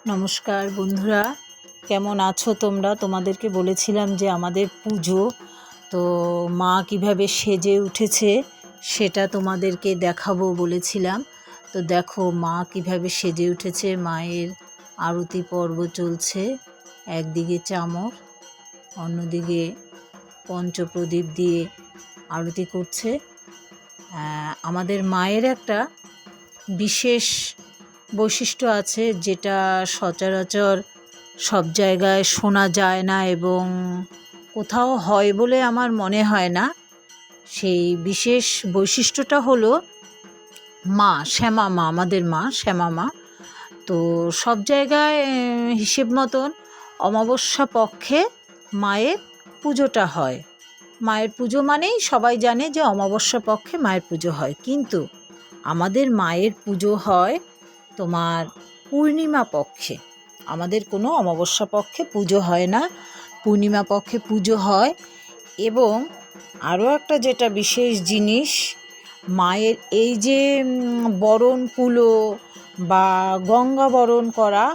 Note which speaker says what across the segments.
Speaker 1: নমস্কার বন্ধুরা, কেমন আছো তোমরা? তোমাদেরকে বলেছিলাম যে আমাদের পুজো, তো মা কিভাবে সেজে উঠেছে সেটা তোমাদেরকে দেখাবো বলেছিলাম। তো দেখো মা কিভাবে সেজে উঠেছে। মায়ের আরতি পর্ব চলছে, একদিকে চামর, অন্যদিকে পঞ্চপ্রদীপ দিয়ে আরতি করছে। আমাদের মায়ের একটা বিশেষ বৈশিষ্ট্য আছে, যেটা সচরাচর সব জায়গায় শোনা যায় না এবং কোথাও হয় বলে আমার মনে হয় না। সেই বিশেষ বৈশিষ্ট্যটা হলো মা শ্যামা মা, আমাদের মা শ্যামা মা। তো সব জায়গায় হিসেব মতন অমাবস্যা পক্ষে মায়ের পুজোটা হয়। মায়ের পুজো মানেই সবাই জানে যে অমাবস্যা পক্ষে মায়ের পুজো হয়, কিন্তু আমাদের মায়ের পুজো হয় তোমার পূর্ণিমা পক্ষে। আমাদের কোনো অমাবস্যা পক্ষে পুজো হয় না, পূর্ণিমা পক্ষে পুজো হয়। এবং আরও একটা যেটা বিশেষ জিনিস, মায়ের এই যে বরণ কুলো বা গঙ্গা বরণ করা,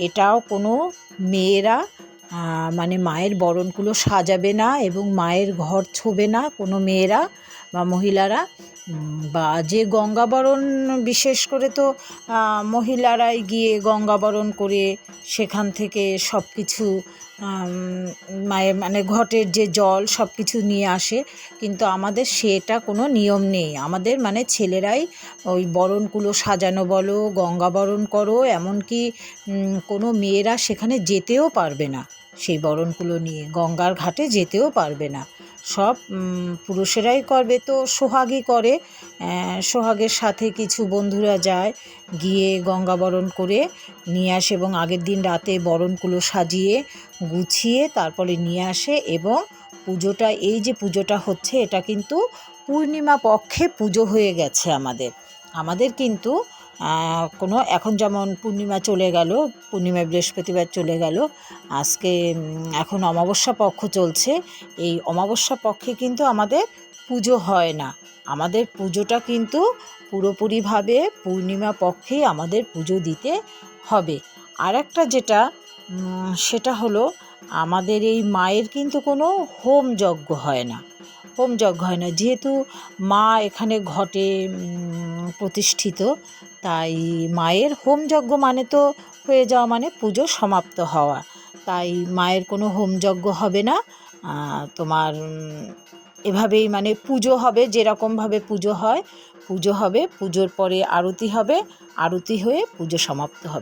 Speaker 1: এটাও কোনো মেয়েরা মানে মায়ের বরণকুলো সাজাবে না এবং মায়ের ঘর ছোবে না কোনো মেয়েরা বা মহিলারা। বা যে গঙ্গাবরণ, বিশেষ করে তো মহিলারাই গিয়ে গঙ্গাবরণ করে সেখান থেকে সব কিছু মায়ের মানে ঘটের যে জল সব কিছু নিয়ে আসে, কিন্তু আমাদের সেটা কোনো নিয়ম নেই। আমাদের মানে ছেলেরাই ওই বরণকুলো সাজানো বলো, গঙ্গাবরণ করো, এমনকি কোনো মেয়েরা সেখানে যেতেও পারবে না, সেই বরণকুলো নিয়ে গঙ্গার ঘাটে যেতেও পারবে না। সব পুরুষেরাই করবে। তো সোহাগই করে, সোহাগের সাথে কিছু বন্ধুরা যায়, গিয়ে গঙ্গা বরণ করে নিয়ে আসে এবং আগের দিন রাতে বরণকুলো সাজিয়ে গুছিয়ে তারপরে নিয়ে আসে। এবং পুজোটা, এই যে পুজোটা হচ্ছে, এটা কিন্তু পূর্ণিমা পক্ষে পুজো হয়ে গেছে আমাদের কিন্তু কোনো, এখন যেমন পূর্ণিমা চলে গেল, পূর্ণিমা বৃহস্পতিবার চলে গেল, আজকে এখন অমাবস্যা পক্ষ চলছে। এই অমাবস্যা পক্ষে কিন্তু আমাদের পুজো হয় না। আমাদের পুজোটা কিন্তু পুরোপুরিভাবে পূর্ণিমা পক্ষেই আমাদের পুজো দিতে হবে। আর একটা যেটা, সেটা হলো আমাদের এই মায়ের কিন্তু কোনো হোম যজ্ঞ হয় না। যেহেতু মা এখানে ঘটে প্রতিষ্ঠিত, তাই মায়ের হোম যজ্ঞ মানে তো হয়ে যাওয়া, মানে পুজো সমাপ্ত হওয়া। তাই মায়ের কোনো হোম যজ্ঞ হবে না। তোমার এভাবেই মানে পুজো হবে, যেরকমভাবে পুজো হয় পুজো হবে। পুজোর পরে আরতি হবে, আরতি হয়ে পুজো সমাপ্ত হবে।